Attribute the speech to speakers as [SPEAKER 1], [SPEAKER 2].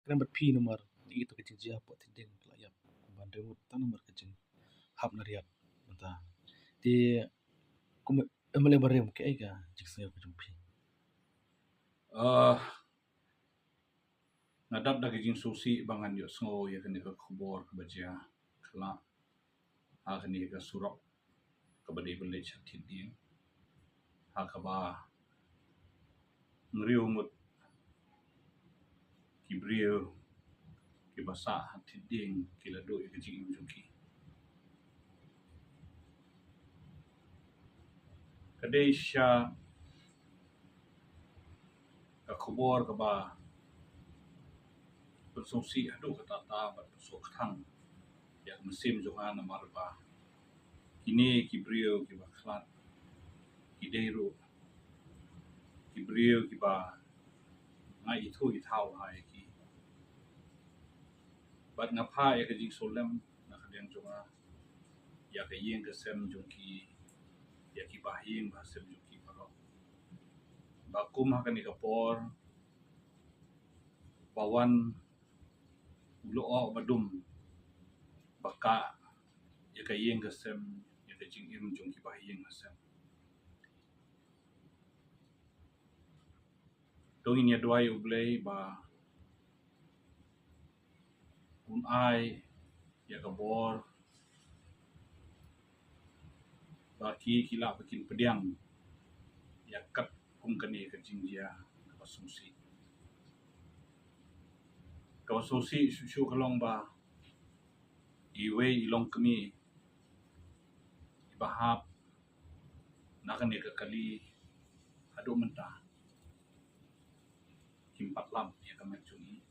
[SPEAKER 1] Kena berpi nomor itu kecing jia po tideng pelayap bandeng tan nomor kecing hap nariat mata ti kum emale barem ke ga jikse ko jumpi
[SPEAKER 2] Nadap da kijing susi bangan yo sngo ya kani ka khobor ka baja kala ha kani ka surok ka bade bele chatin dia ha ka ba ngriu mut kibrio ki basa hatin ding kila do ya kijing imjuki kadai sha ka khobor ka ba bersusi adu ka tata ba sok thang ya mesim jongan na marba kini kibrio ki ba khlat kidero kibrio ki ba ngai thu I thau hai ki bat ngapha ya ka jing solem na kadang jonga ya ka yeng ka sem jongki ya ki ba yeng ba sem jongki paro ba kum ha ka ni ka por bawan ulo o badum baka ya ka yeng ka sem ya ka jing im jongki ba yeng ka sem dongin ya duai ublei ba un ai ya ka bor ba ki kila pakin pediang ya kat kum kani ka jing dia ka susi ka susi shu kalong ba iwe ilong kami ibahap na kani ka kali adu mentah kimpat lam ya ka macuni